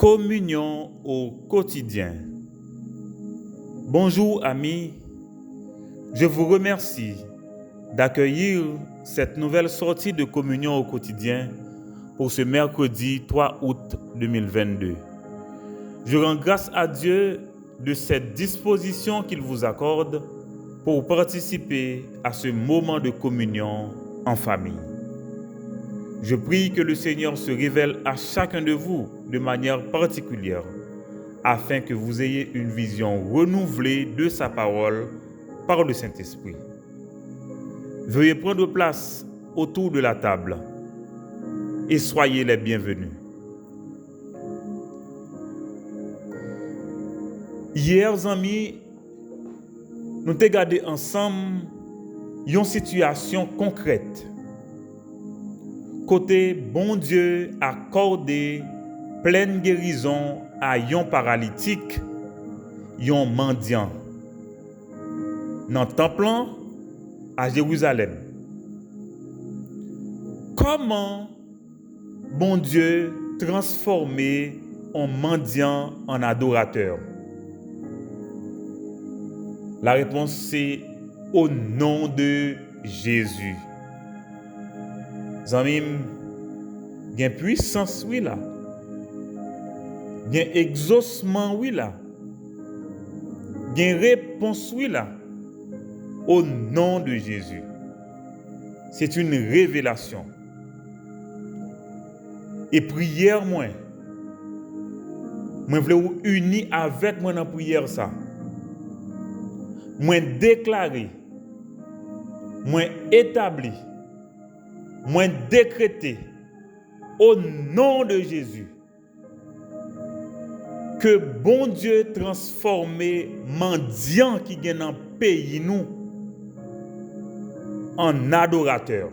Communion au quotidien. Bonjour amis, je vous remercie d'accueillir cette nouvelle sortie de communion au quotidien pour ce mercredi 3 août 2022. Je rends grâce à Dieu de cette disposition qu'il vous accorde pour participer à ce moment de communion en famille. Je prie que le Seigneur se révèle à chacun de vous de manière particulière, afin que vous ayez une vision renouvelée de sa parole par le Saint-Esprit. Veuillez prendre place autour de la table et soyez les bienvenus. Hier, amis, nous avons regardé ensemble une situation concrète. Côté bon Dieu accordé pleine guérison à un paralytique, un mendiant, dans le temple à Jérusalem. Comment bon Dieu transformer un mendiant en adorateur? La réponse c'est au nom de Jésus. Amis, il y a puissance, oui là. Il y a exaucement, oui là. Il y a réponse, oui là. Au nom de Jésus. C'est une révélation. Et prière, moi voulais vous unir avec moi dans la prière ça. Moi déclarer, moi établir, moi décréter au nom de Jésus que bon Dieu transforme mendiant qui gagne dans le pays nous en adorateur.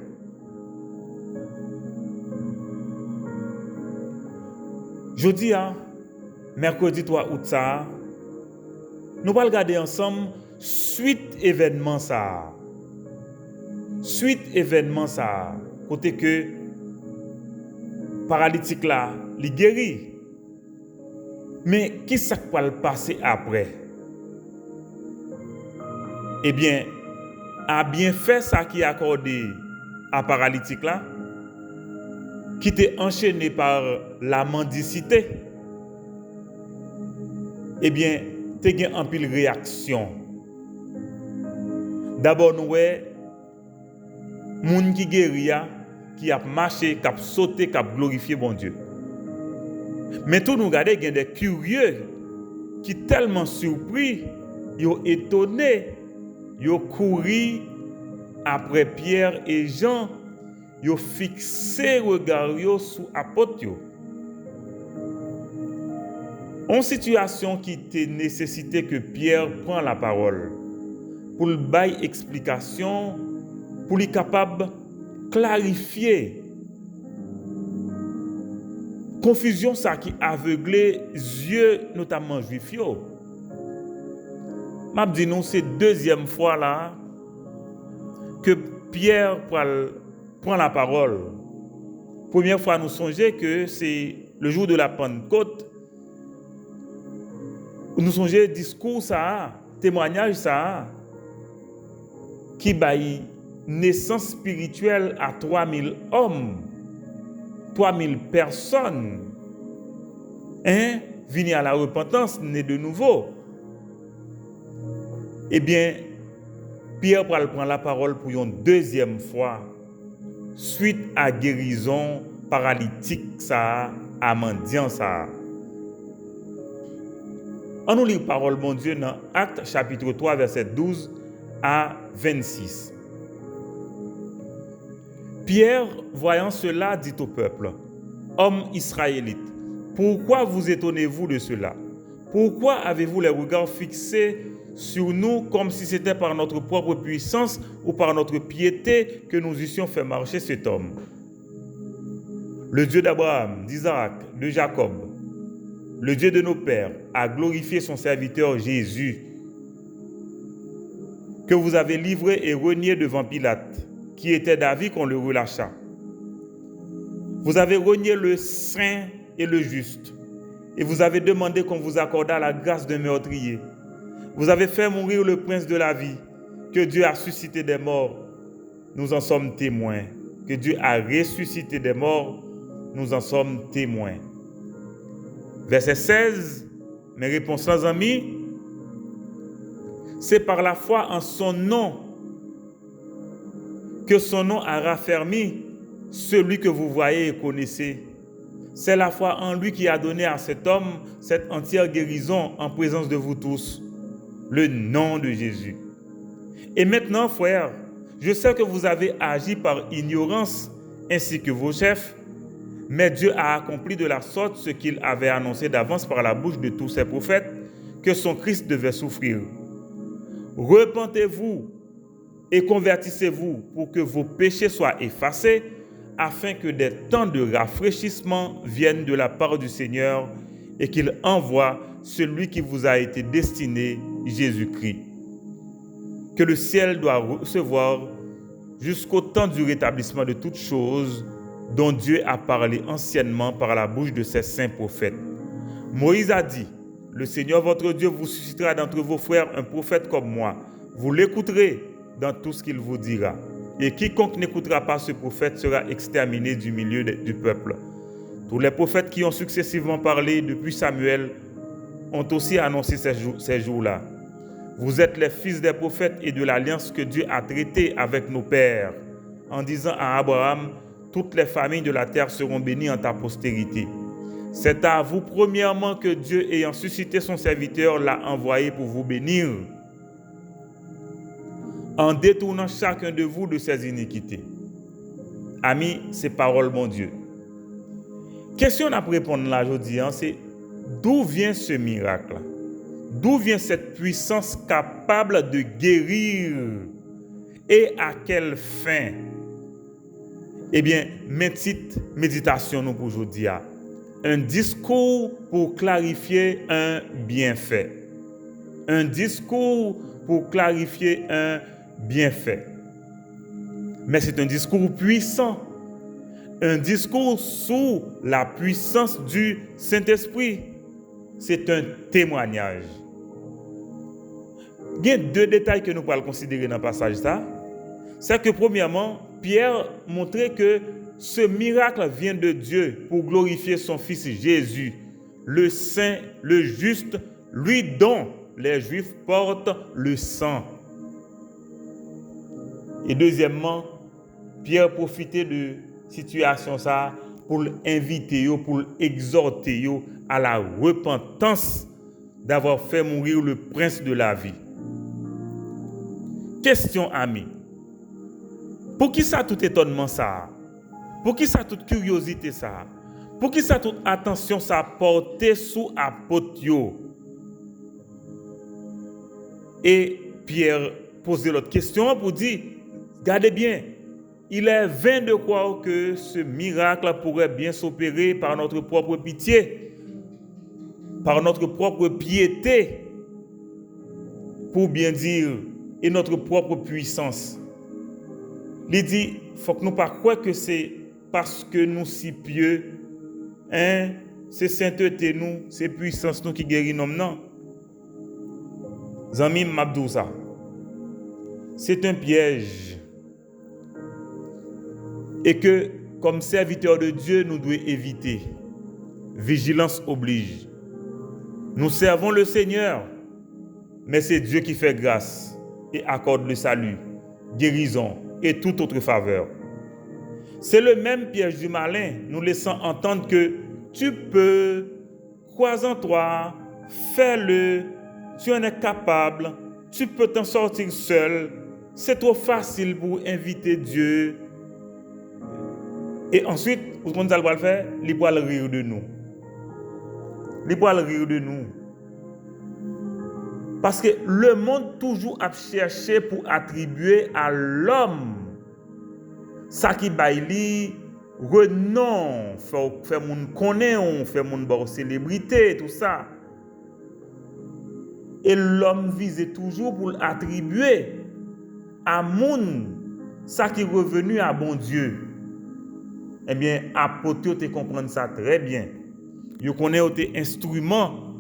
Jeudi, mercredi 3 août, ça, nous allons regarder ensemble suite événement ça. Suite événement ça. Côté que paralytique là, il guérit. Mais qu'est-ce qui va le passer après? Eh bien, a bien fait ça qui est accordé à paralytique là, qui était enchaîné par la mendicité. Eh bien, tu as un pile réaction. D'abord, nous voyons moun qui guérit, qui a marché, qui a sauté, qui a glorifié bon Dieu. Mais tout nous regardez, il y a des curieux qui tellement surpris, ils sont étonnés, ils ont couru après Pierre et Jean, ils ont fixé regard sur l'apôtre. En situation qui était nécessité que Pierre prenne la parole pour le bail explication, pour lui capable clarifier confusion ça qui aveuglait yeux notamment juifs. M'a dit nous c'est deuxième fois là que Pierre prend la parole. Première fois nous songeons que c'est le jour de la Pentecôte. Nous songeons discours ça, témoignage ça qui baille naissance spirituelle à 3000 hommes. 3000 personnes venues à la repentance, nées de nouveau. Eh bien, Pierre prend la parole pour une deuxième fois, suite à guérison paralytique, ça, à mendiant, ça. On nous lit la parole, mon Dieu, dans Actes chapitre 3, verset 12 à 26. Pierre, voyant cela, dit au peuple, « Hommes israélites, pourquoi vous étonnez-vous de cela? Pourquoi avez-vous les regards fixés sur nous comme si c'était par notre propre puissance ou par notre piété que nous eussions fait marcher cet homme? Le Dieu d'Abraham, d'Isaac, de Jacob, le Dieu de nos pères, a glorifié son serviteur Jésus, que vous avez livré et renié devant Pilate, qui était d'avis qu'on le relâchât. Vous avez renié le saint et le juste, et vous avez demandé qu'on vous accordât la grâce d'un meurtrier. Vous avez fait mourir le prince de la vie, que Dieu a suscité des morts. Nous en sommes témoins. Que Dieu a ressuscité des morts, nous en sommes témoins. Verset 16, mes réponses, amis, c'est par la foi en son nom que son nom a raffermi celui que vous voyez et connaissez. C'est la foi en lui qui a donné à cet homme cette entière guérison en présence de vous tous. Le nom de Jésus. Et maintenant, frères, je sais que vous avez agi par ignorance ainsi que vos chefs, mais Dieu a accompli de la sorte ce qu'il avait annoncé d'avance par la bouche de tous ses prophètes, que son Christ devait souffrir. Repentez-vous et convertissez-vous pour que vos péchés soient effacés, afin que des temps de rafraîchissement viennent de la part du Seigneur et qu'il envoie celui qui vous a été destiné, Jésus-Christ, que le ciel doit recevoir jusqu'au temps du rétablissement de toutes choses dont Dieu a parlé anciennement par la bouche de ses saints prophètes. Moïse a dit, « Le Seigneur votre Dieu vous suscitera d'entre vos frères un prophète comme moi. Vous l'écouterez dans tout ce qu'il vous dira. Et quiconque n'écoutera pas ce prophète sera exterminé du milieu du peuple. » Tous les prophètes qui ont successivement parlé depuis Samuel ont aussi annoncé ces jours-là. Vous êtes les fils des prophètes et de l'alliance que Dieu a traitée avec nos pères, en disant à Abraham, « Toutes les familles de la terre seront bénies en ta postérité. » C'est à vous premièrement que Dieu, ayant suscité son serviteur, l'a envoyé pour vous bénir, en détournant chacun de vous de ses iniquités. Amis, c'est parole mon Dieu. Question à répondre là aujourd'hui, c'est d'où vient ce miracle? D'où vient cette puissance capable de guérir? Et à quelle fin? Eh bien, mes petites méditations nous pour aujourd'hui. Un discours pour clarifier un bienfait. Un discours pour clarifier un bienfait. Mais c'est un discours puissant. Un discours sous la puissance du Saint-Esprit. C'est un témoignage. Il y a deux détails que nous pouvons considérer dans le passage. C'est que premièrement, Pierre montrait que ce miracle vient de Dieu pour glorifier son Fils Jésus, le Saint, le Juste, lui dont les Juifs portent le sang. Et deuxièmement, Pierre profitait de situation ça pour l'inviter, pour l'exhorter à la repentance d'avoir fait mourir le prince de la vie. Question, amis. Pour qui ça tout étonnement ça? Pour qui ça toute curiosité ça? Pour qui ça toute attention ça porté sous apôtre yo? Et Pierre posait l'autre question pour dire, regardez bien, il est vain de croire que ce miracle pourrait bien s'opérer par notre propre pitié, par notre propre piété, pour bien dire, et notre propre puissance. Il dit, il faut que nous ne pas croire que c'est parce que nous si pieux, c'est sainteté nous, c'est puissance nous qui guérit nous, non. Zami Mabdouza, c'est un piège. Et que, comme serviteurs de Dieu, nous devons éviter. Vigilance oblige. Nous servons le Seigneur, mais c'est Dieu qui fait grâce et accorde le salut, guérison et toute autre faveur. C'est le même piège du malin, nous laissant entendre que tu peux, crois en toi, fais-le, tu en es capable, tu peux t'en sortir seul, c'est trop facile pour inviter Dieu. Et ensuite, ce qu'on va faire, il va rire de nous. Il va rire de nous. Parce que le monde toujours a cherché pour attribuer à l'homme ça qui baille renom, faire moun connaît, faire moun bon célébrité, tout ça. Et l'homme visait toujours pour attribuer à moun ça qui est revenu à bon Dieu. Eh bien, apôtre te comprendre ça très bien. Yo connaît été instrument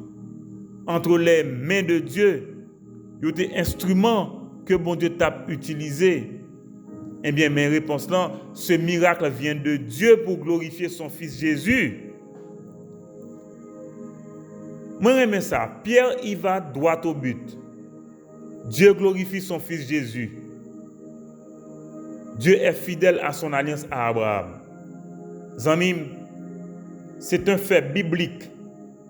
entre les mains de Dieu. Yo été instrument que bon Dieu t'a utilisé. Eh bien, mes réponses là, ce miracle vient de Dieu pour glorifier son fils Jésus. Moi, j'aime ça. Pierre, il va droit au but. Dieu glorifie son fils Jésus. Dieu est fidèle à son alliance à Abraham. Zamim, c'est un fait biblique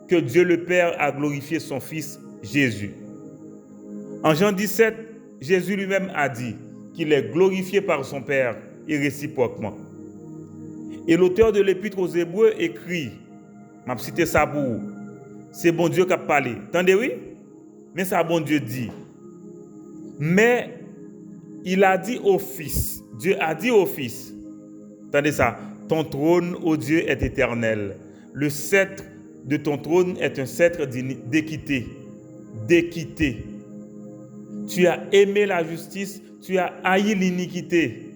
que Dieu le Père a glorifié son fils Jésus. En Jean 17, Jésus lui-même a dit qu'il est glorifié par son Père et réciproquement. Et l'auteur de l'Épître aux Hébreux écrit, m'a cité ça pour vous, c'est bon Dieu qui a parlé. Entendez, oui? Mais ça, bon Dieu dit. Mais il a dit au Fils, Dieu a dit au Fils, entendez ça, ton trône, ô Dieu, est éternel. Le sceptre de ton trône est un sceptre d'équité. D'équité. Tu as aimé la justice, tu as haï l'iniquité.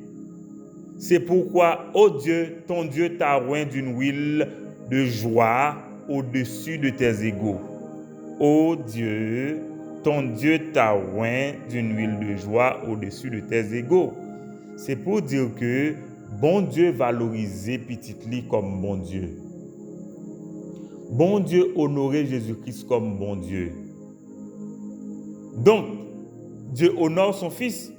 C'est pourquoi, ô Dieu, ton Dieu t'a oint d'une huile de joie au-dessus de tes égaux. Ô Dieu, ton Dieu t'a oint d'une huile de joie au-dessus de tes égaux. C'est pour dire que bon Dieu valorisait petit li comme bon Dieu. Bon Dieu honorait Jésus-Christ comme bon Dieu. Donc, Dieu honore son Fils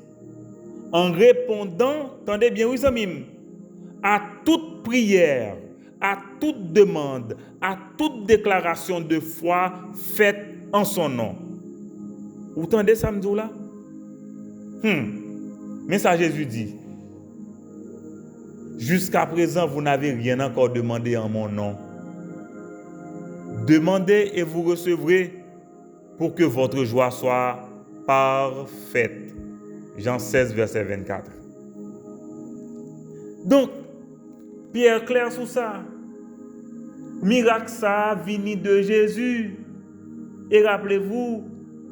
en répondant, attendez bien, oui, Samim, à toute prière, à toute demande, à toute déclaration de foi faite en son nom. Vous entendez ça, me dit là? Mais ça, Jésus dit, jusqu'à présent, vous n'avez rien encore demandé en mon nom. Demandez et vous recevrez pour que votre joie soit parfaite. Jean 16, verset 24. Donc, Pierre clair sur ça. Miracle ça vini de Jésus. Et rappelez-vous,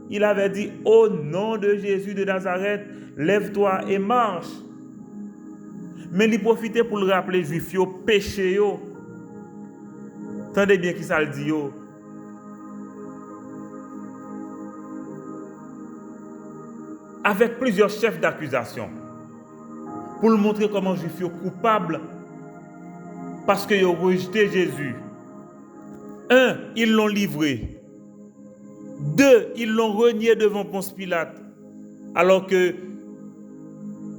il avait dit, au nom de Jésus de Nazareth, lève-toi et marche. Mais il profitait pour le rappeler juif yo, péché yo. Tendez bien qui ça le dit yo. Avec plusieurs chefs d'accusation. Pour le montrer comment les juifs sont coupables parce qu'ils ont rejeté Jésus. 1, ils l'ont livré. 2, ils l'ont renié devant Ponce Pilate. Alors que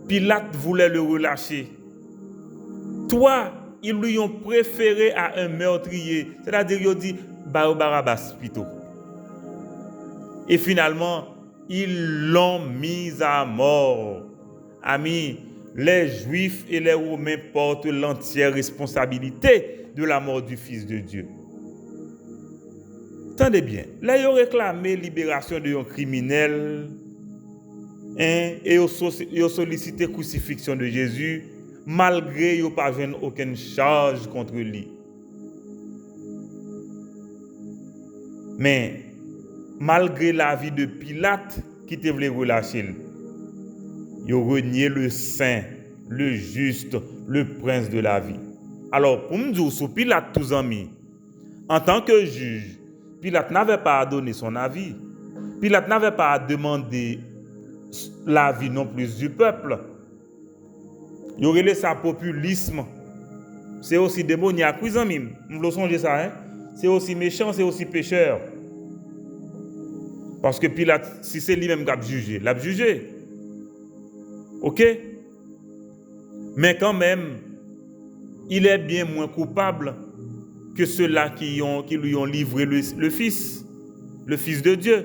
Pilate voulait le relâcher. 3, ils lui ont préféré à un meurtrier. C'est-à-dire qu'ils ont dit Barabbas plutôt. Et finalement, ils l'ont mis à mort. Amis, les Juifs et les Romains portent l'entière responsabilité de la mort du Fils de Dieu. Attendez bien, là, ils ont réclamé la libération de un criminel et ils ont sollicité la crucifixion de Jésus malgré qu'ils n'ont pas eu aucune charge contre lui. Mais malgré l'avis de Pilate qui te voulait relâcher, ils ont renié le saint, le juste, le prince de la vie. Alors, pour me dire, sur Pilate, tous amis, en tant que juge, Pilate n'avait pas à donner son avis. Pilate n'avait pas à demander l'avis non plus du peuple. Il aurait laissé ça populisme. C'est aussi démoniaque. Oui, amis, vous songez ça, hein? C'est aussi méchant, c'est aussi pécheur. Parce que Pilate, si c'est lui-même qui a jugé, l'a jugé. Ok? Mais quand même, il est bien moins coupable que ceux-là qui lui ont livré le Fils de Dieu.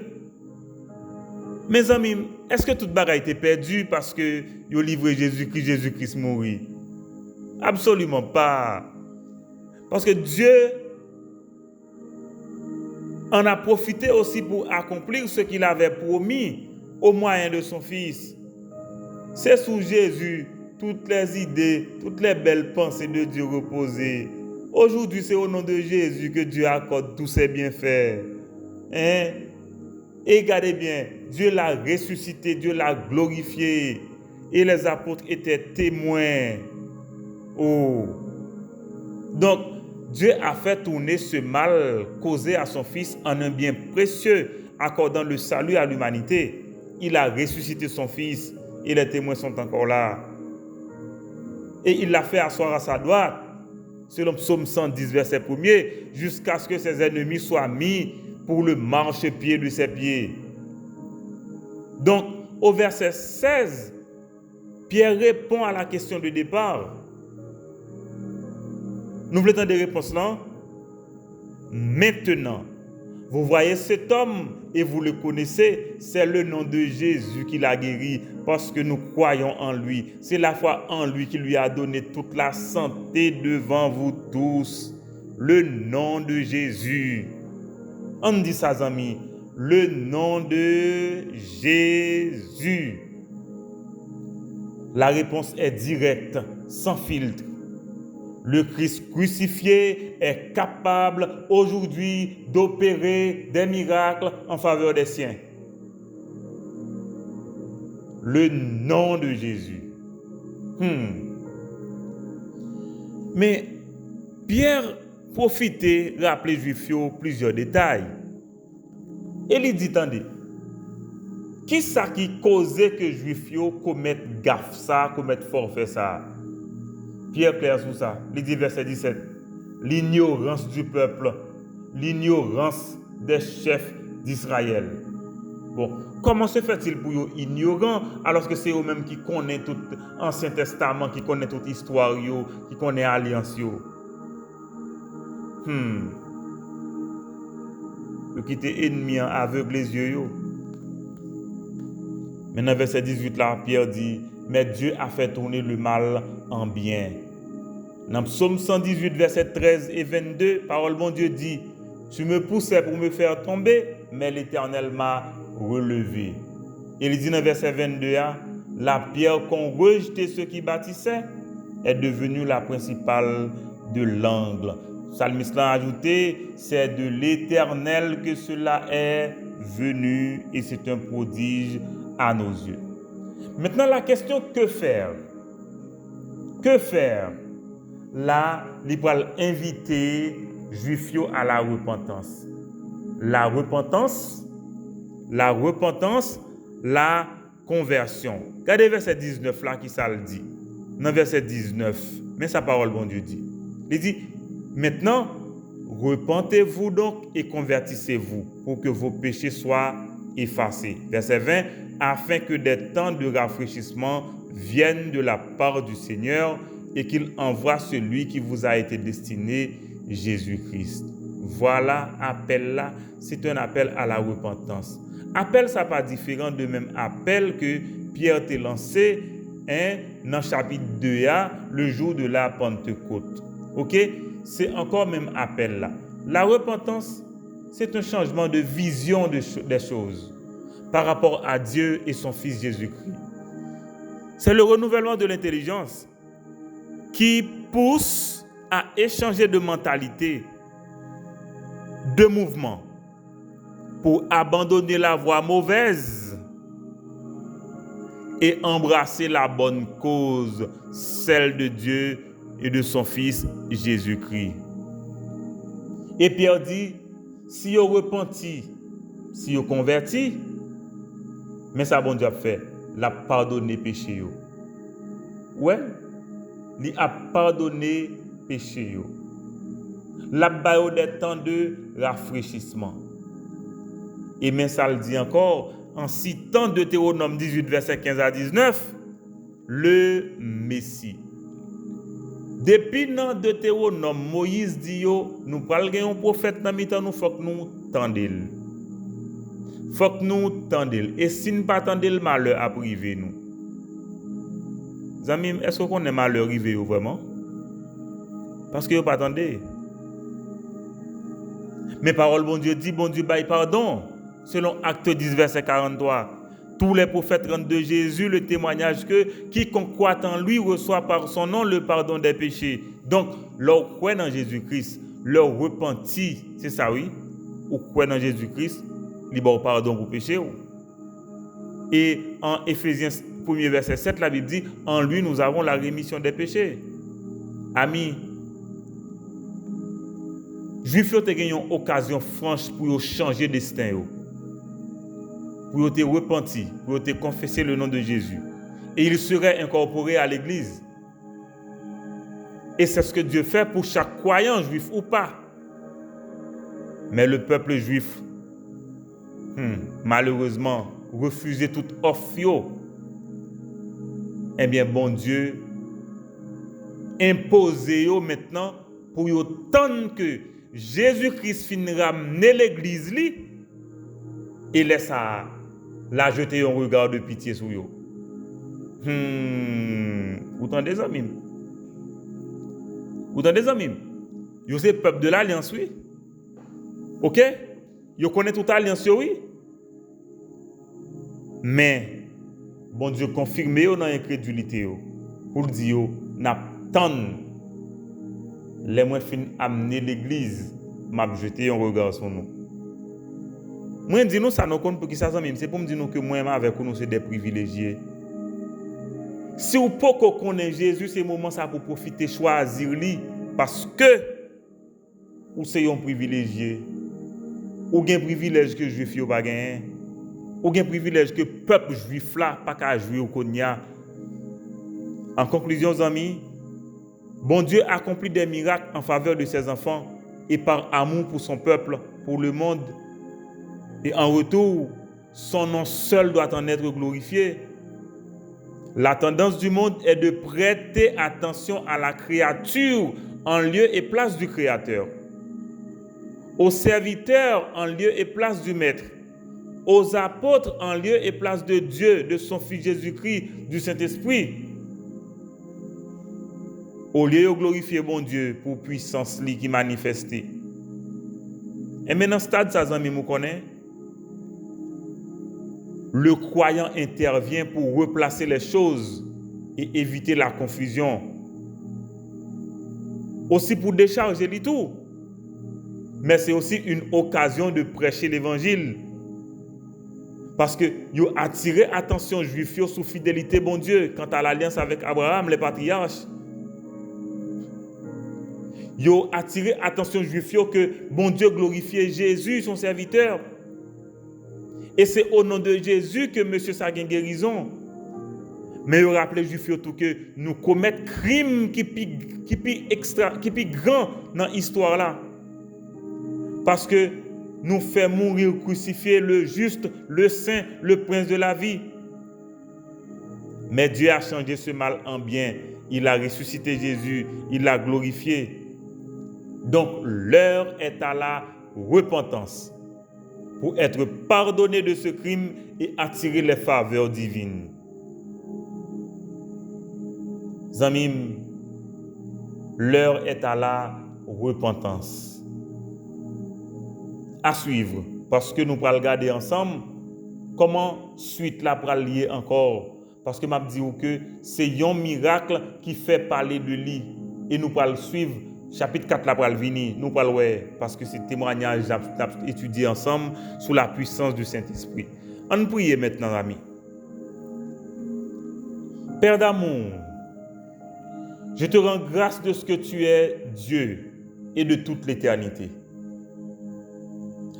Mes amis, est-ce que toute bagaille était perdue parce que ils ont livré Jésus-Christ mourit? Absolument pas. Parce que Dieu en a profité aussi pour accomplir ce qu'il avait promis au moyen de son Fils. C'est sous Jésus toutes les idées, toutes les belles pensées de Dieu reposées. Aujourd'hui, c'est au nom de Jésus que Dieu accorde tous ses bienfaits. Hein? Et regardez bien, Dieu l'a ressuscité, Dieu l'a glorifié. Et les apôtres étaient témoins. Oh. Donc, Dieu a fait tourner ce mal causé à son Fils en un bien précieux, accordant le salut à l'humanité. Il a ressuscité son Fils et les témoins sont encore là. Et il l'a fait asseoir à sa droite, selon Psaume 110, verset 1er, jusqu'à ce que ses ennemis soient mis pour le marchepied de ses pieds. Donc, au verset 16, Pierre répond à la question de départ. Nous voulons entendre des réponses là. Maintenant, vous voyez cet homme et vous le connaissez, c'est le nom de Jésus qui l'a guéri parce que nous croyons en lui. C'est la foi en lui qui lui a donné toute la santé devant vous tous. Le nom de Jésus. On dit ça, amis. Le nom de Jésus. La réponse est directe, sans filtre. Le Christ crucifié est capable aujourd'hui d'opérer des miracles en faveur des siens. Le nom de Jésus. Mais Pierre profitait rappeler Juifs plusieurs détails. Et il dit, attendez, qui ça qui causait que Juifs commettent gaffe ça, commettent forfait ça? Pierre clair sur ça. Il dit verset 17. L'ignorance du peuple, l'ignorance des chefs d'Israël. Bon, comment se fait-il pour eux ignorants alors que c'est eux-mêmes qui connaissent tout l'Ancien Testament, qui connaissent toute l'histoire, qui connaissent l'alliance? Qui étaient ennemis aveugle les yeux. Maintenant, verset 18 là, Pierre dit, mais Dieu a fait tourner le mal en bien. Dans Psaume 118, verset 13 et 22, parole bon Dieu dit, tu me poussais pour me faire tomber, mais l'Éternel m'a relevé. Il dit dans verset 22, la pierre qu'ont rejeté ceux qui bâtissaient est devenue la principale de l'angle. Psalmiste a ajouté, c'est de l'Éternel que cela est venu et c'est un prodige à nos yeux. Maintenant, la question, que faire? Que faire? Là, il va inviter Juifs à la repentance. La repentance, la conversion. Regardez verset 19 là qui ça le dit. Dans verset 19, mais sa parole, bon Dieu dit. Il dit, maintenant, repentez-vous donc et convertissez-vous pour que vos péchés soient effacés. Verset 20, afin que des temps de rafraîchissement viennent de la part du Seigneur et qu'il envoie celui qui vous a été destiné, Jésus-Christ. Voilà, appel là, c'est un appel à la repentance. Appel, ça pas différent de même appel que Pierre t'a lancé dans le chapitre 2, le jour de la Pentecôte. Ok? C'est encore même appel là. La repentance, c'est un changement de vision des choses par rapport à Dieu et son Fils Jésus-Christ. C'est le renouvellement de l'intelligence qui pousse à échanger de mentalité, de mouvement, pour abandonner la voie mauvaise et embrasser la bonne cause, celle de Dieu et de son Fils Jésus-Christ. Et Pierre dit, si vous repenti, si vous converti, mais ça bon Dieu a fait, l'a pardonné péché. Ouais, il a pardonné péché. L'a baillé des temps de rafraîchissement. Et mais ça le dit encore, en citant Deutéronome 18, verset 15 à 19, le Messie. Depuis dans Deutéronome, Moïse dit, nous parlons d'un prophète dans le temps, nous faut que nous tendons. Faut que nous tendons. Et si nous ne pas tendons, le malheur a privé nous. Amis, est-ce qu'on est malheur arrivé vraiment? Parce que vous pas attendez. Mais parole bon Dieu dit, bon Dieu baille pardon. Selon Acte 10, verset 43. Tous les prophètes rendent de Jésus le témoignage que quiconque croit en lui reçoit par son nom le pardon des péchés. Donc, leur croit dans Jésus-Christ, leur repenti, c'est ça oui, ou croit dans Jésus-Christ, libre pardon pour péché. Et en Éphésiens 1er verset 7, la Bible dit, en lui nous avons la rémission des péchés. Amis, Juifs ont eu une occasion franche pour changer destin, pour te repentir, pour te confesser le nom de Jésus. Et ils seraient incorporés à l'église. Et c'est ce que Dieu fait pour chaque croyant, juif ou pas. Mais le peuple juif, malheureusement, refusait toute offre. Eh bien, bon Dieu, imposez maintenant pour autant que Jésus-Christ finira ramener l'église et laisse la jeter un regard de pitié sur eux. Vous entendez ça, mime? Vous entendez ça, mime? Vous êtes peuple de l'alliance, oui. Ok? Vous connaissez toute l'alliance, oui. Mais, bon Dieu confirme dans l'incrédulité pour dire, n'attend les moins fin amener l'église, m'a jeté un regard sur nous. Moi, dis nous ça nous compte pour qui ça, c'est pour me dire que moi, avec nous, c'est des privilégiés. Si vous pouvez connaître Jésus, c'est le moment ça pour profiter, choisir lui, parce que vous êtes un privilégié. Ou un privilège que juif yo pas gagné. Ou un privilège que peuple juif là pas qu'à jouer au konya. En conclusion, amis, bon Dieu accomplit des miracles en faveur de ses enfants et par amour pour son peuple, pour le monde. Et en retour, son nom seul doit en être glorifié. La tendance du monde est de prêter attention à la créature en lieu et place du Créateur, aux serviteurs en lieu et place du Maître, aux apôtres en lieu et place de Dieu, de son Fils Jésus-Christ, du Saint-Esprit. Au lieu de glorifier bon Dieu pour puissance qui manifeste. Et maintenant, stade, ça, amis, vous connaissez? Le croyant intervient pour replacer les choses et éviter la confusion. Aussi pour décharger les tout. Mais c'est aussi une occasion de prêcher l'évangile. Parce que vous attirez attention juif sous fidélité bon Dieu quant à l'alliance avec Abraham, les patriarches. Vous attiré attention juif que bon Dieu glorifiait Jésus, son serviteur. Et c'est au nom de Jésus que monsieur sa guérison. Mais vous rappelez juif tout que nous commettons crime qui est grand dans l'histoire là. Parce que nous fait mourir crucifié le juste, le saint, le prince de la vie. Mais Dieu a changé ce mal en bien. Il a ressuscité Jésus, il l'a glorifié. Donc l'heure est à la repentance pour être pardonné de ce crime et attirer les faveurs divines. Amis, l'heure est à la repentance. À suivre, parce que nous allons regarder ensemble comment suite là pour lier encore. Parce que je dis que c'est un miracle qui fait parler de lui. Et nous allons suivre, chapitre 4 là pour venir. Nous allons parce que c'est témoignage étudié ensemble sous la puissance du Saint-Esprit. On prie maintenant, amis. Père d'amour, je te rends grâce de ce que tu es Dieu et de toute l'éternité.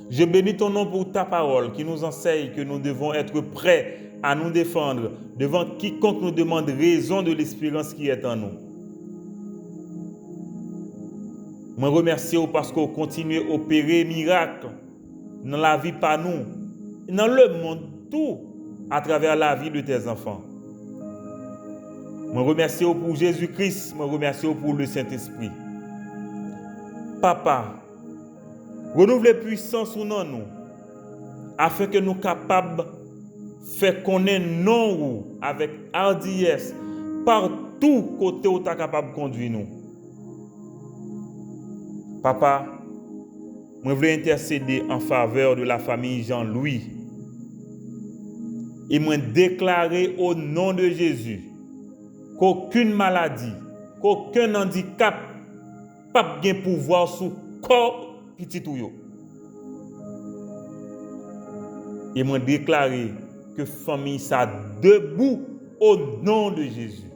Je bénis ton nom pour ta parole qui nous enseigne que nous devons être prêts à nous défendre devant quiconque nous demande raison de l'espérance qui est en nous. Je remercie parce que vous continuez à opérer miracles dans la vie par nous, dans le monde tout, à travers la vie de tes enfants. Je remercie pour Jésus-Christ, je remercie pour le Saint-Esprit. Papa, renouvelez puissance sous nous, afin que nous soyons capables de faire connaître nous avec hardiesse partout côté où tu es capable de conduire nous. Papa, je veux intercéder en faveur de la famille Jean-Louis et je déclarer au nom de Jésus qu'aucune maladie, qu'aucun handicap pas de pouvoir sur le corps petit touyo. Et moi déclarer que famille ça debout au nom de Jésus.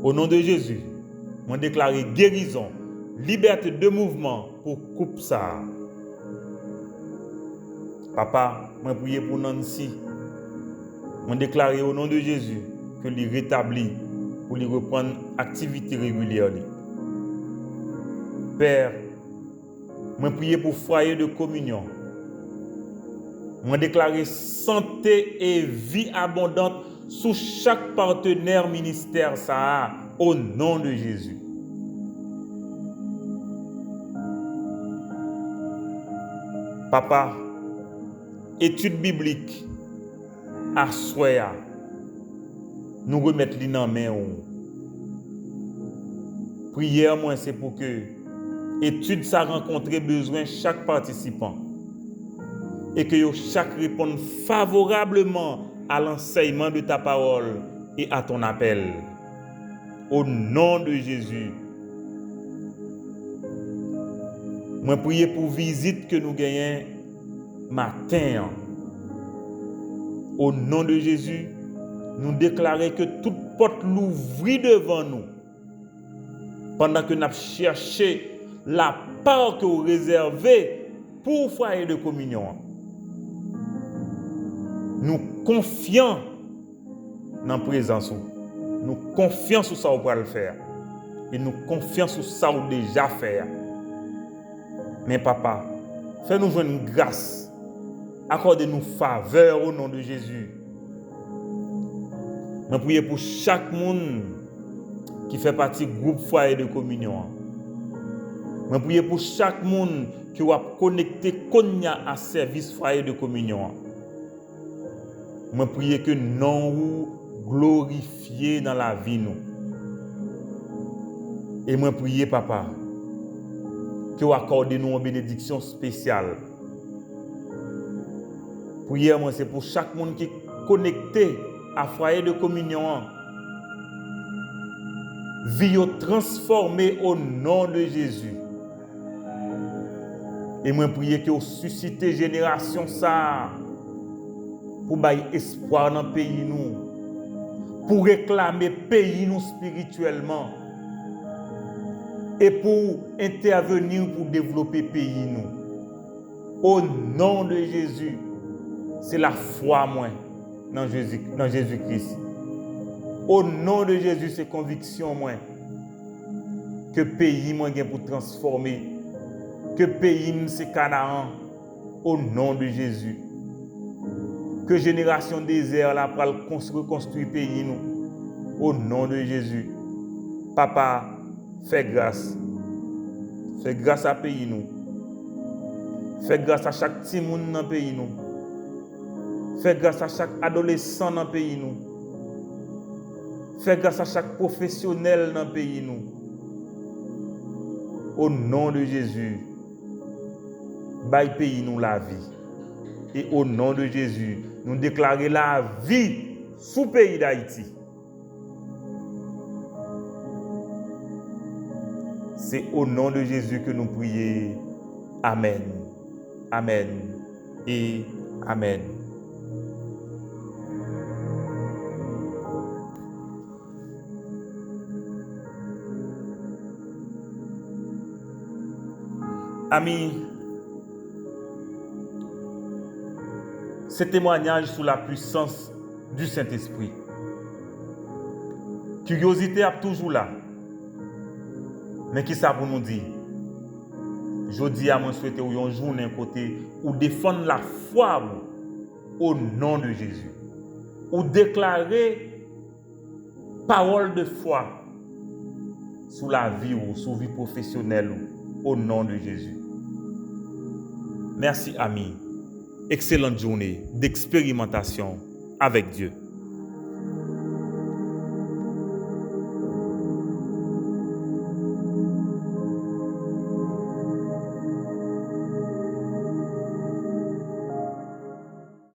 Au nom de Jésus, Moi déclarer guérison, liberté de mouvement pour couper ça. Papa, moi prier pour Nancy. Moi déclarer au nom de Jésus que lui rétablit pour lui reprendre activité régulière. Père, moi prier pour foyer de communion. Moi déclarer santé et vie abondante sous chaque partenaire ministère ça au nom de Jésus. Papa, étude biblique à soya nous remettre li dans main. Prière moi c'est pour que étude ça rencontrer besoin chaque participant et que chaque réponde favorablement à l'enseignement de ta parole et à ton appel. Au nom de Jésus. Moi prier pour visite que nous gagnons matin. Au nom de Jésus, nous déclarons que toute porte l'ouvrit devant nous. Pendant que nous cherchons la part que vous réservez pour foyer de communion. Nous confions dans la présence. Nous confions sur ça qu'on va le faire. Et nous confions sur ça qu'on déjà fait. Mais papa, fais-nous jouer une grâce. Accordez-nous faveur au nom de Jésus. Je prie pour chaque monde qui fait partie du groupe foyer de communion. Je prie pour chaque monde qui va connecter à service foyer de communion. Je prie que nous glorifier dans la vie nous. Et je prie papa que vous accordez nous une bénédiction spéciale. Prière moi c'est pour chaque monde qui est connecté à foyer de communion. Vie transformée au nom de Jésus. Et moi prier que vous suscitez génération ça pour bailler espoir dans le pays nous, pour réclamer pays nous spirituellement et pour intervenir pour développer pays nous. Au nom de Jésus, c'est la foi moi dans Jésus-Christ. Au nom de Jésus, c'est conviction moi que pays moi gain pour transformer, que pays c'est Canaan. Au nom de Jésus. Que génération désert là pour reconstruire pays nous. Au nom de Jésus. Papa, fais grâce. Fais grâce à pays nous. Fais grâce à chaque petit monde dans le pays nous. Fais grâce à chaque adolescent dans le pays nous. Fais grâce à chaque professionnel dans le pays nous. Au nom de Jésus. Baille pays nous la vie. Et au nom de Jésus, nous déclarons la vie sous le pays d'Haïti. C'est au nom de Jésus que nous prions. Amen. Amen. Et Amen. Amis, ce témoignage sur la puissance du Saint-Esprit. Curiosité est toujours là. Mais qui ça pour nous dire? Je dis à moi souhaiter une journée côté ou défendre la foi au nom de Jésus. Ou déclarer parole de foi sur la vie ou sur la vie professionnelle au nom de Jésus. Merci amis. Excellente journée d'expérimentation avec Dieu.